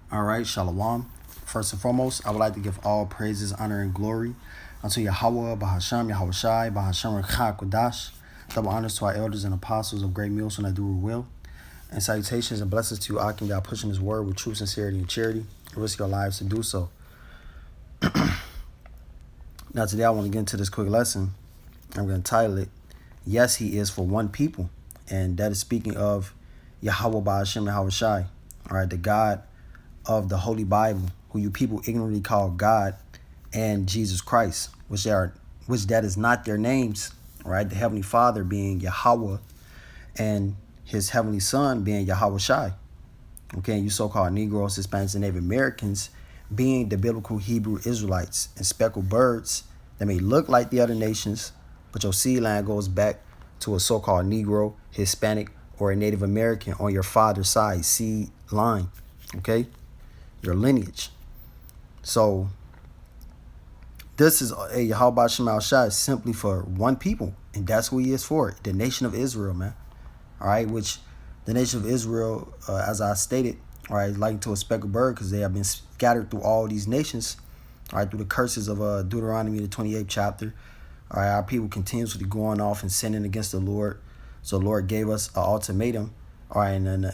All right, Shalom. First and foremost, I would like to give all praises, honor, and glory unto Yahweh, Bahasham, Yahweh Shai, Bahasham, Rekha Kodash. Double honors to our elders and apostles of great meals when I do will. And salutations and blessings to you, Akim, that pushing his word with true sincerity and charity, and risk your lives to do so. Now, today I want to get into this quick lesson. I'm going to title it, Yes, He is for One People. And that is speaking of Yahweh, Bahasham, Yahweh Shai. All right, the God of the Holy Bible, who you people ignorantly call God, and Jesus Christ, which that is not their names, right? The Heavenly Father being Yahweh, and His Heavenly Son being Yahweh Shai. Okay, you so-called Negroes, Hispanics, and Native Americans being the biblical Hebrew Israelites and speckled birds that may look like the other nations, but your seed line goes back to a so-called Negro, Hispanic, or a Native American on your father's side seed line. Okay, your lineage. So this is a Yahweh Shemal Shai simply for one people, and that's who he is for, the nation of Israel, man. All right, which the nation of Israel, as I stated, all right, like to a speckled bird, because they have been scattered through all these nations, all right, through the curses of Deuteronomy, the 28th chapter. All right, our people continuously going off and sinning against the Lord. So the Lord gave us an ultimatum, all right, and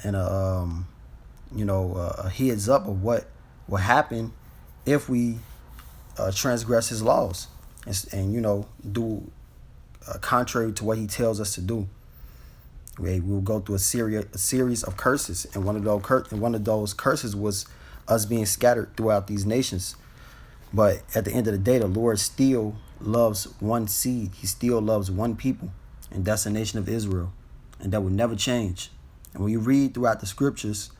a heads up of what will happen if we transgress his laws and do contrary to what he tells us to do. We'll go through a series of curses, and one of those curses was us being scattered throughout these nations. But at the end of the day, the Lord still loves one seed. He still loves one people, and that's the nation of Israel, and that will never change. And when you read throughout the scriptures,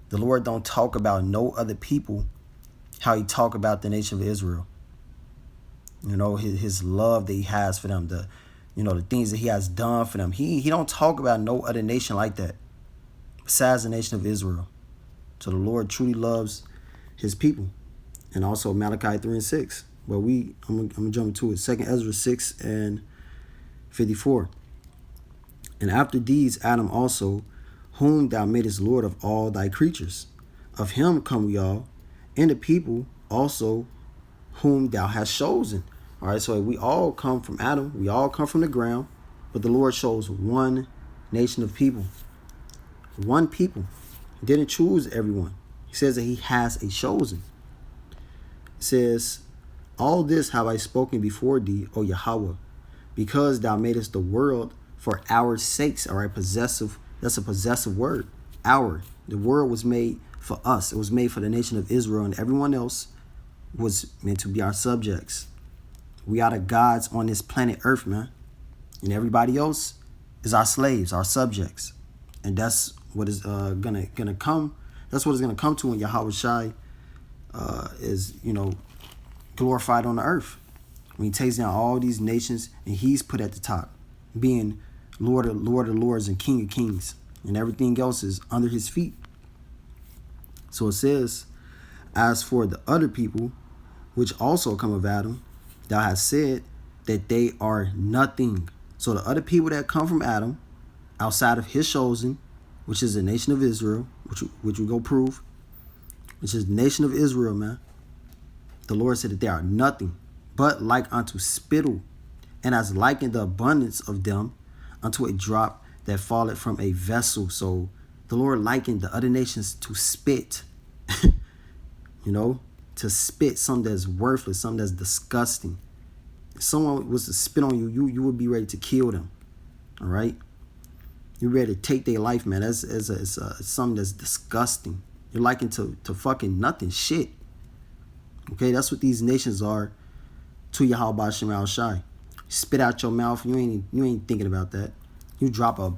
the Lord don't talk about no other people how he talk about the nation of Israel. You know, his love that he has for them, the things that he has done for them. He don't talk about no other nation like that besides the nation of Israel. So the Lord truly loves his people. And also Malachi 3 and 6. But I'm gonna jump to it. 2 Ezra 6 and 54. And after these Adam also, whom thou madest Lord of all thy creatures, of him come we all, and the people also whom thou hast chosen. All right, so we all come from Adam. We all come from the ground. But the Lord chose one nation of people. One people. He didn't choose everyone. He says that he has a chosen. It says, all this have I spoken before thee, O Yahweh, because thou madest the world for our sakes. All right, possessive. That's a possessive word. Our. The world was made for us. It was made for the nation of Israel, and everyone else was meant to be our subjects. We are the gods on this planet Earth, man. And everybody else is our slaves, our subjects. And that's what is gonna come. That's what it's gonna come to when Yahweh Shai is, glorified on the earth. When he takes down all these nations and he's put at the top, being Lord of Lords and King of Kings. And everything else is under his feet. So it says, as for the other people, which also come of Adam, thou hast said that they are nothing. So the other people that come from Adam, outside of his chosen, which is the nation of Israel, which we go prove, which is the nation of Israel, man. The Lord said that they are nothing, but like unto spittle, and as likened the abundance of them unto a drop that falleth from a vessel. So the Lord likened the other nations to spit, to spit something that's worthless, something that's disgusting. If someone was to spit on you, you would be ready to kill them. All right? You're ready to take their life, man. It's something that's disgusting. You're likened to fucking nothing, shit. Okay, that's what these nations are to Yahweh Shemal Shai. Spit out your mouth. You ain't thinking about that. You drop a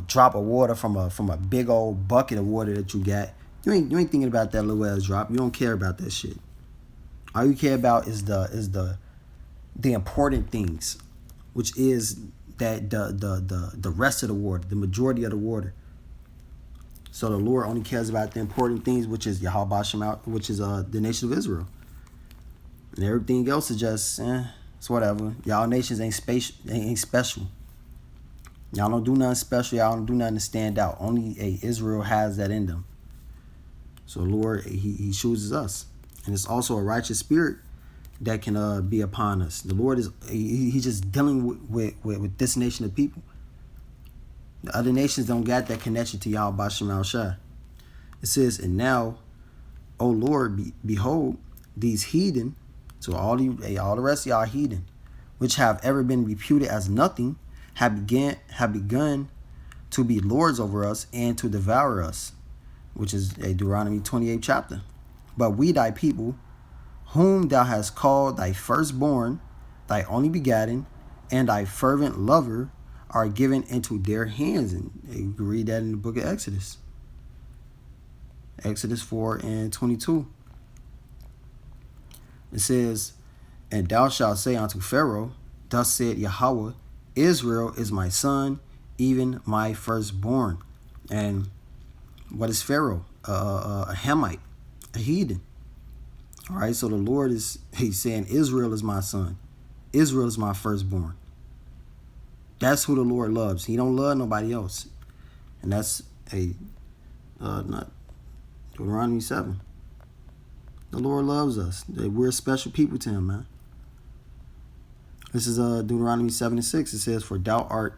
drop of water from a big old bucket of water that you got. You ain't thinking about that little ass drop. You don't care about that shit. All you care about is the important things, which is that the rest of the water, the majority of the water. So the Lord only cares about the important things, which is Yahweh Shemal, which is the nation of Israel. And everything else is just it's whatever. Y'all nations ain't special. Y'all don't do nothing special. Y'all don't do nothing to stand out. Only Israel has that in them. So the Lord, he chooses us. And it's also a righteous spirit that can be upon us. The Lord is he's just dealing with this nation of people. The other nations don't got that connection to Yahweh Shem Shai. It says, and now, O Lord, behold, these heathen, so all the rest of y'all heathen, which have ever been reputed as nothing, have begun to be lords over us and to devour us, which is a Deuteronomy 28 chapter. But we thy people, whom thou hast called thy firstborn, thy only begotten, and thy fervent lover, are given into their hands. And you can read that in the book of Exodus. Exodus 4:22. It says, and thou shalt say unto Pharaoh, thus said Yahweh, Israel is my son, even my firstborn. And what is Pharaoh? A Hamite, a heathen. All right, so the Lord he's saying, Israel is my son. Israel is my firstborn. That's who the Lord loves. He don't love nobody else. And that's not Deuteronomy 7. The Lord loves us. We're a special people to him, man. This is Deuteronomy 7:6. It says, for thou art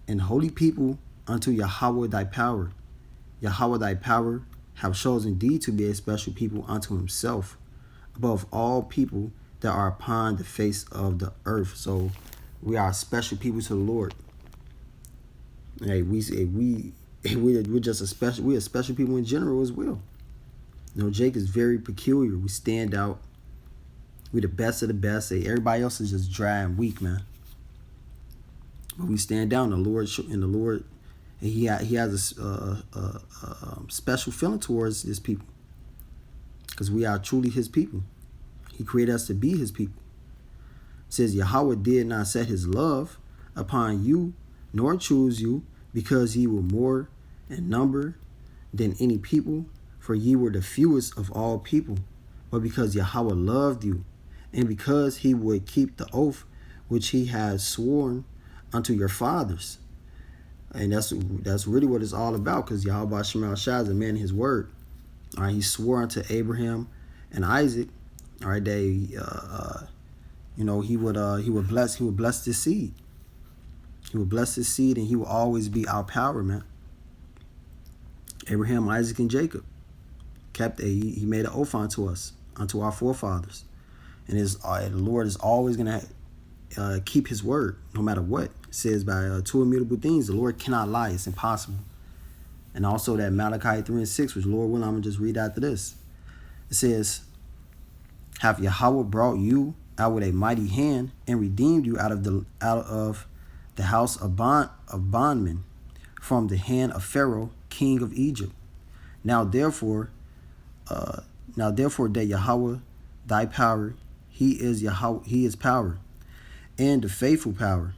an holy people unto Yahweh thy power. Yahweh thy power have chosen thee to be a special people unto himself, above all people that are upon the face of the earth. So we are special people to the Lord. Hey, we're just we're a special people in general as well. You know, Jake is very peculiar. We stand out. We're the best of the best. Hey, everybody else is just dry and weak, man. But we stand down. The Lord, he has a special feeling towards his people, because we are truly his people. He created us to be his people. It says, Yahweh did not set his love upon you, nor choose you, because ye were more in number than any people, for ye were the fewest of all people, but because Yahweh loved you, and because he would keep the oath which he has sworn unto your fathers. And that's really what it's all about, because Yahweh Shem Shai is a man in his word. All right, he swore unto Abraham and Isaac. All right, he would bless this seed. He would bless this seed, and he will always be our power, man. Abraham, Isaac, and Jacob he made an oath unto us, unto our forefathers. And the Lord is always going to keep his word, no matter what. It says by two immutable things, the Lord cannot lie. It's impossible. And also that Malachi 3:6, which Lord willing, I'm going to just read after this. It says, have Yahweh brought you out with a mighty hand and redeemed you out of the house of bondmen, from the hand of Pharaoh, king of Egypt. Now therefore that Yahweh thy power, he is Yahweh, he is power, and the faithful power.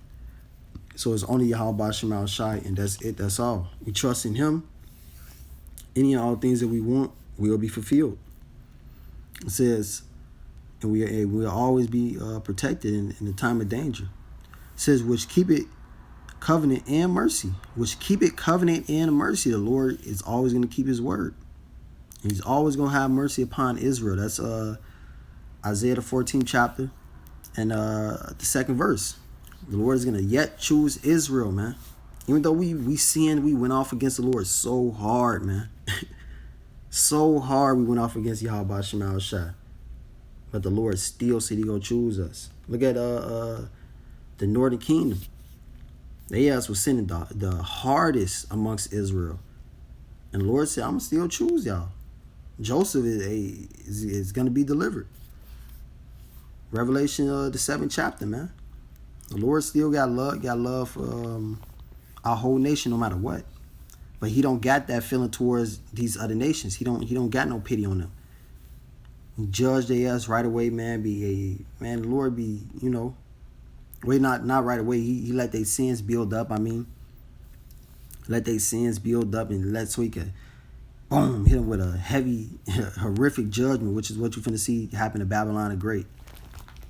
So it's only Yahweh Shem Shai, and that's it. That's all. We trust in him. Any and all things that we want will be fulfilled. It says, and we'll always be protected in the time of danger. It says, which keep it covenant and mercy. Which keep it covenant and mercy. The Lord is always going to keep his word. He's always going to have mercy upon Israel. That's Isaiah the 14th chapter and the 2nd verse. The Lord is going to yet choose Israel, man. Even though we sinned, we went off against the Lord so hard, man. So hard we went off against Yahweh Shem Shai. But the Lord still said he going to choose us. Look at the northern kingdom. They was sending the hardest amongst Israel. And the Lord said, I'm going to still choose y'all. Joseph is going to be delivered. Revelation the 7th chapter, man. The Lord still got love for our whole nation, no matter what. But he don't got that feeling towards these other nations. He don't got no pity on them. He judged their ass right away, man. The Lord be, well, not right away. He let their sins build up. Let their sins build up, and so he could, boom, hit them with a heavy, horrific judgment, which is what you're finna see happen to Babylon the Great.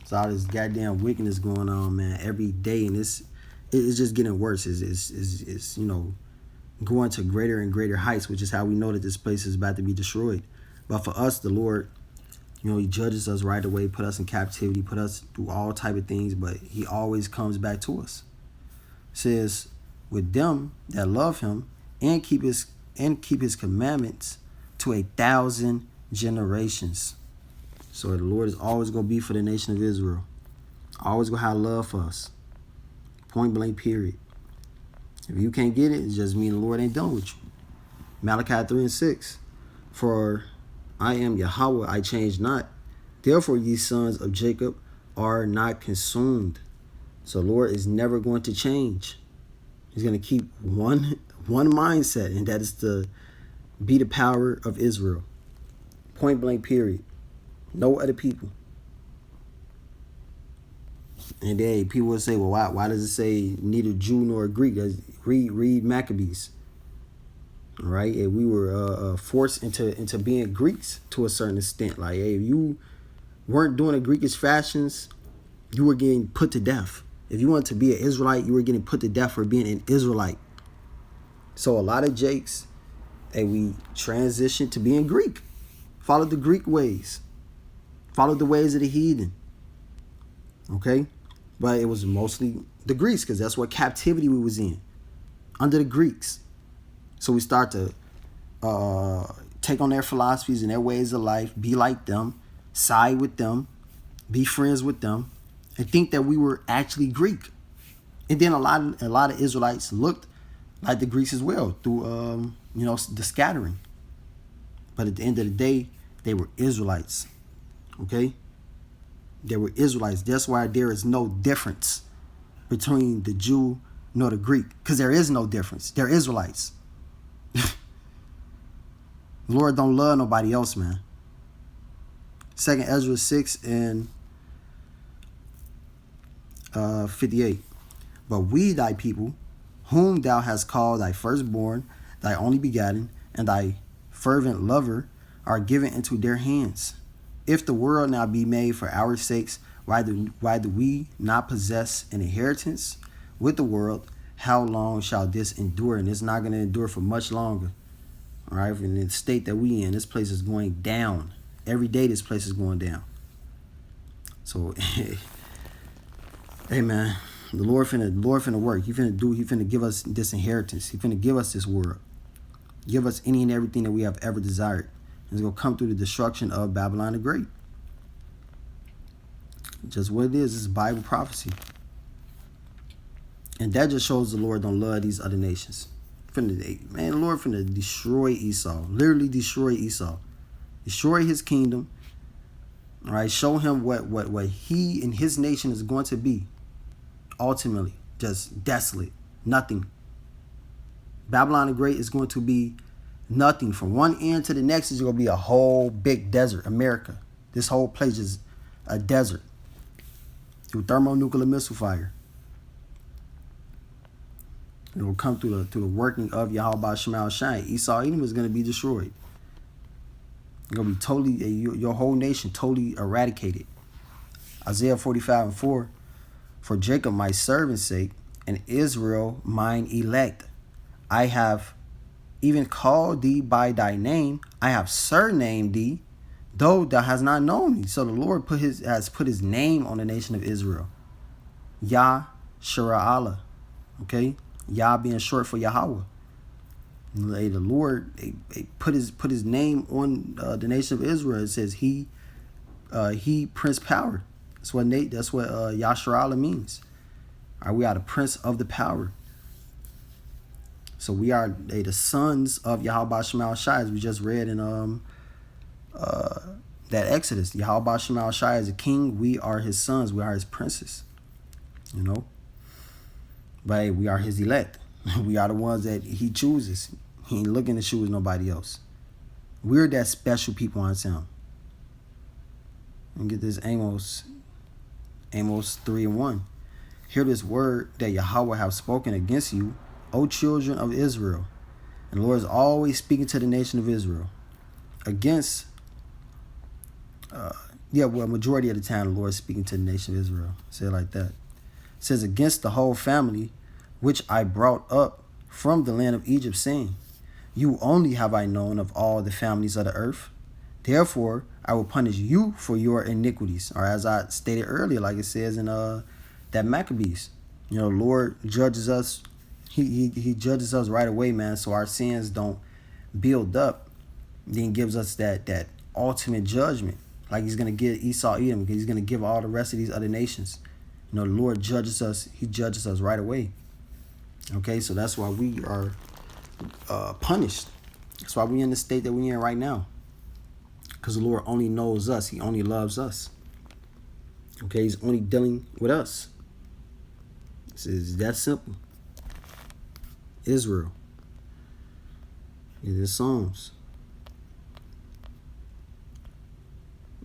So all this goddamn wickedness going on, man, every day, and it's just getting worse. It's going to greater and greater heights, which is how we know that this place is about to be destroyed. But for us, the Lord, he judges us right away, put us in captivity, put us through all type of things, but he always comes back to us. It says, with them that love him and keep his commandments to 1,000 generations. So the Lord is always going to be for the nation of Israel. Always going to have love for us. Point blank, period. If you can't get it, it just means the Lord ain't done with you. Malachi 3:6. For I am Yahweh, I change not. Therefore ye sons of Jacob are not consumed. So the Lord is never going to change. He's going to keep one mindset, and that is to be the power of Israel. Point blank, period. No other people. And then people will say, well, why does it say neither Jew nor Greek? Read Maccabees. All right, and we were forced into being Greeks to a certain extent. Like, hey, if you weren't doing the Greekish fashions, you were getting put to death. If you wanted to be an Israelite, you were getting put to death for being an Israelite. So a lot of Jakes, hey, we transitioned to being Greek. Followed the Greek ways. Followed the ways of the heathen. Okay? But it was mostly the Greeks, because that's what captivity we was in. Under the Greeks. So we start to take on their philosophies and their ways of life, be like them, side with them, be friends with them, and think that we were actually Greek. And then a lot of Israelites looked like the Greeks as well through the scattering. But at the end of the day, they were Israelites. Okay? They were Israelites. That's why there is no difference between the Jew nor the Greek, because there is no difference. They're Israelites. The Lord don't love nobody else, man. 2 Ezra 6 and 58. But we, thy people, whom thou hast called thy firstborn, thy only begotten, and thy fervent lover, are given into their hands. If the world now be made for our sakes, why do we not possess an inheritance with the world? How long shall this endure? And it's not going to endure for much longer. All right, in the state that we in, this place is going down. Every day this place is going down. So, hey man, the Lord finna work. He finna give us this inheritance. He finna give us this world. Give us any and everything that we have ever desired. And it's gonna come through the destruction of Babylon the Great. Just what it is Bible prophecy. And that just shows the Lord don't love these other nations. The Lord finna destroy Esau. Literally destroy Esau. Destroy his kingdom. All right, show him what he and his nation is going to be. Ultimately, just desolate. Nothing. Babylon the Great is going to be nothing. From one end to the next is going to be a whole big desert. America. This whole place is a desert. Through thermonuclear missile fire. It will come through the working of Yahweh Shemal Shai. Esau Edom is going to be destroyed. It's going to be totally, your whole nation totally eradicated. Isaiah 45:4. For Jacob my servant's sake, and Israel mine elect, I have even called thee by thy name. I have surnamed thee, though thou hast not known me. So the Lord has put his name on the nation of Israel. Yah Shira'Allah. Okay? Yah being short for Yahweh. The Lord put his name on the nation of Israel. It says he Prince Power. That's what Yasharallah means. We are the Prince of the Power. So we are the sons of Yahweh Shemal Shai, as we just read in that Exodus. Yahweh Shemal Shai is a king. We are his sons. We are his princes. But we are his elect. We are the ones that he chooses. He ain't looking to choose nobody else. We're that special people on him. And get this Amos 3:1. Hear this word that Yahweh have spoken against you, O children of Israel. And the Lord is always speaking to the nation of Israel. Against, majority of the time the Lord is speaking to the nation of Israel. Say it like that. It says, against the whole family, which I brought up from the land of Egypt, saying, you only have I known of all the families of the earth. Therefore, I will punish you for your iniquities. Or as I stated earlier, like it says in that Maccabees. Lord judges us. He judges us right away, man, so our sins don't build up. Then gives us that ultimate judgment. Like he's going to give Esau, Edom, because he's going to give all the rest of these other nations. The Lord judges us. He judges us right away. Okay, so that's why we are punished. That's why we're in the state that we're in right now. Because the Lord only knows us. He only loves us. Okay, he's only dealing with us. It's that simple. Israel. It is Psalms.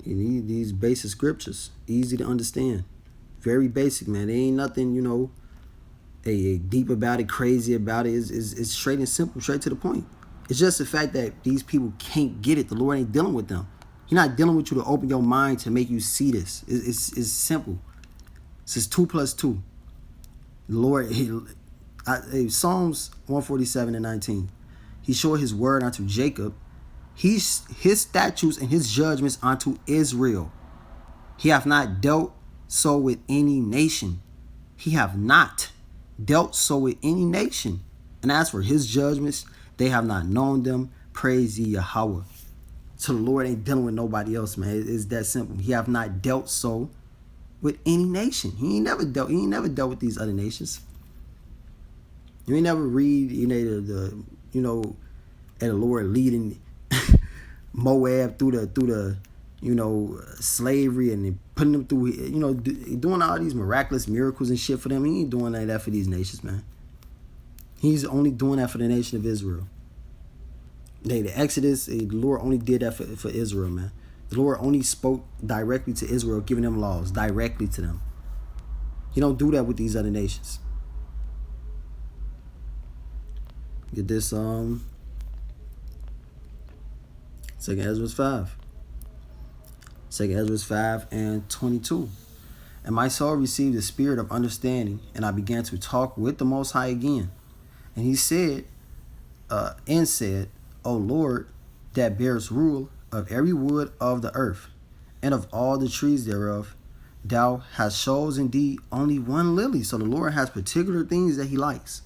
You need these basic scriptures. Easy to understand. Very basic, man. There ain't nothing, a deep about it, crazy about it. It's straight and simple, straight to the point. It's just the fact that these people can't get it. The Lord ain't dealing with them. He's not dealing with you to open your mind to make you see this. It's simple. It's just 2 + 2. The Lord, Psalms 147:19. He showed his word unto Jacob, his statutes and his judgments unto Israel. He hath not dealt so with any nation. He have not dealt so with any nation. And as for his judgments, they have not known them. Praise ye Yahweh. So the Lord ain't dealing with nobody else, man. It's that simple. He have not dealt so with any nation. He ain't never dealt with these other nations. You ain't never read, the Lord leading Moab through the slavery and putting them through, doing all these miraculous miracles and shit for them. He ain't doing that for these nations, man. He's only doing that for the nation of Israel. The Exodus, the Lord only did that for Israel, man. The Lord only spoke directly to Israel, giving them laws directly to them. He don't do that with these other nations. Get this, 2 Ezra 5. 2 Ezra 5:22. And my soul received the spirit of understanding, and I began to talk with the Most High again. And he said, O Lord, that bears rule of every wood of the earth, and of all the trees thereof, thou hast chose indeed only one lily. So the Lord has particular things that he likes.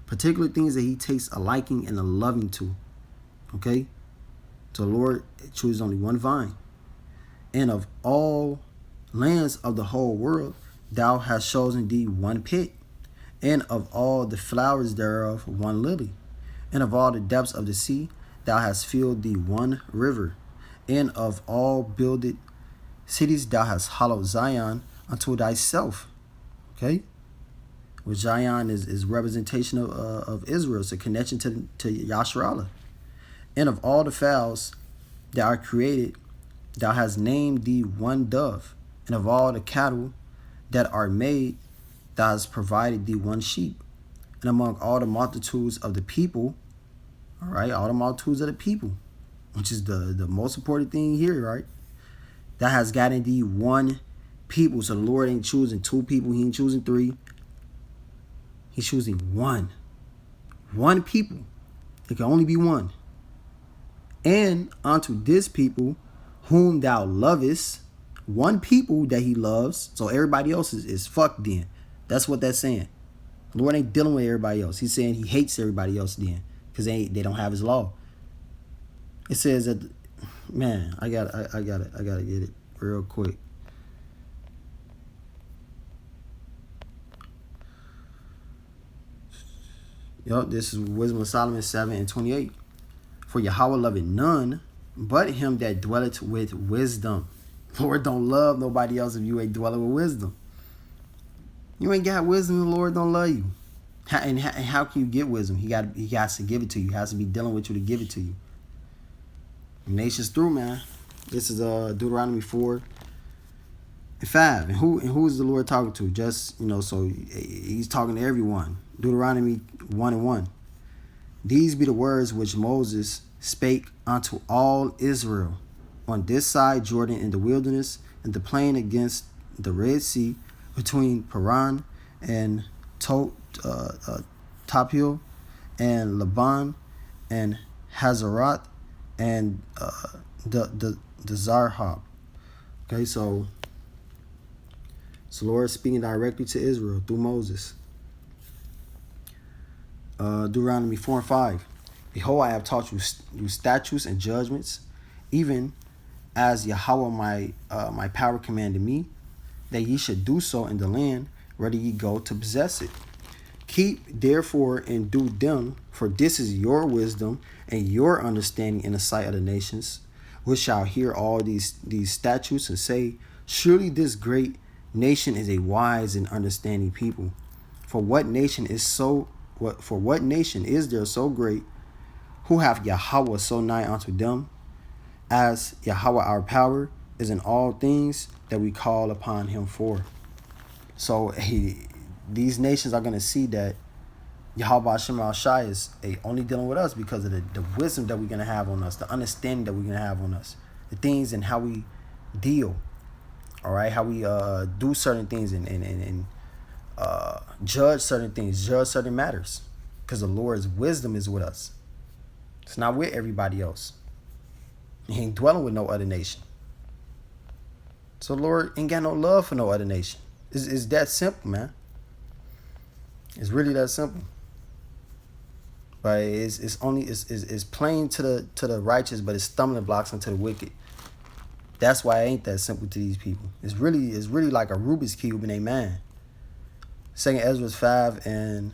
Particular things that he takes a liking and a loving to. Okay? So the Lord chooses only one vine. And of all lands of the whole world, thou hast chosen thee one pit. And of all the flowers thereof, one lily. And of all the depths of the sea, thou hast filled thee one river. And of all builded cities, thou hast hollowed Zion unto thyself. Okay? Which Zion is representation of Israel. It's a connection to Yasharallah. And of all the fowls that are created, thou hast named thee one dove. And of all the cattle that are made, thou hast provided thee one sheep. And among all the multitudes of the people, all right, all the multitudes of the people, which is the most important thing here, right? Thou hast gotten thee one people. So the Lord ain't choosing 2 people. He ain't choosing 3. He's choosing one. One people. It can only be one. And unto this people whom thou lovest, one people that he loves. So everybody else is fucked then. That's what that's saying. The Lord ain't dealing with everybody else. He's saying he hates everybody else then. Because they don't have his law. It says that, man, I gotta get it real quick. This is Wisdom of Solomon 7:28. For Yahweh loveth none but him that dwelleth with wisdom. Lord don't love nobody else if you ain't dwelling with wisdom. You ain't got wisdom, the Lord don't love you. And how can you get wisdom? He has to give it to you. He has to be dealing with you to give it to you. The nation's through, man. This is Deuteronomy 4:5. And who is the Lord talking to? Just, so he's talking to everyone. Deuteronomy 1:1. These be the words which Moses spake unto all Israel on this side Jordan in the wilderness, in the plain against the Red Sea, between Paran and Tophel and Laban and Hazeroth and the Zarhab. Okay, so the Lord speaking directly to Israel through Moses. Deuteronomy 4 and 5. Behold, I have taught you statutes and judgments, even as Yahweh my power commanded me, that ye should do so in the land whether ye go to possess it. Keep therefore and do them, for this is your wisdom and your understanding in the sight of the nations, which shall hear all these statutes and say, surely this great nation is a wise and understanding people. For what nation is there so great, who hath Yahweh so nigh unto them, as Yahweh our power is in all things that we call upon him for. So these nations are going to see that Yahweh Hashem Al Shai is only dealing with us because of the wisdom that we're going to have on us, the understanding that we're going to have on us, the things and how we deal, all right, how we do certain things and judge certain things, judge certain matters, because the Lord's wisdom is with us. It's not with everybody else. He ain't dwelling with no other nation. So the Lord ain't got no love for no other nation. It's that simple, man. It's really that simple. But it's plain to the righteous, but it's stumbling blocks unto the wicked. That's why it ain't that simple to these people. It's really like a Rubik's Cube in a man. 2 Ezra 5 and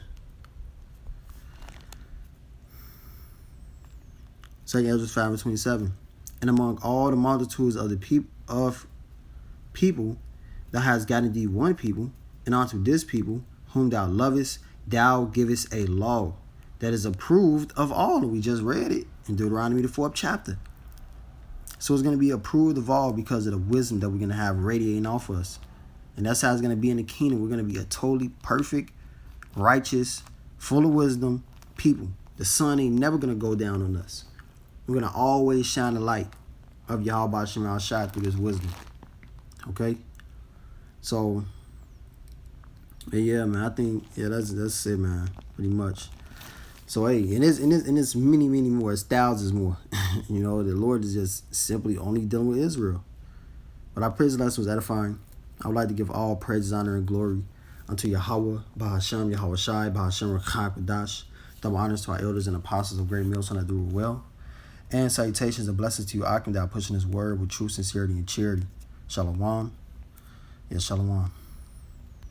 2 Ezra 5 and 27. And among all the multitudes of the people, thou hast gotten thee one people, and unto this people, whom thou lovest, thou givest a law that is approved of all. We just read it in Deuteronomy the 4th chapter. So it's going to be approved of all because of the wisdom that we're going to have radiating off of us. And that's how it's going to be in the kingdom. We're going to be a totally perfect, righteous, full of wisdom people. The sun ain't never going to go down on us. We're going to always shine the light of Yahweh Shem Al Shai through this wisdom. Okay? So, yeah, man, I think, that's it, man, pretty much. So, hey, and it's many more, it's thousands more. You know, the Lord is just simply only dealing with Israel. But I pray this lesson was edifying. I would like to give all praise, honor, and glory unto Yahweh, Bahashem, Yahweh Shai, Bahashem, Rekai, Padash. Double honors to our elders and apostles of Great Millstone that do it well. And salutations and blessings to you, Akim, that are pushing his word with true sincerity and charity. Shalom. Yeah, shalom.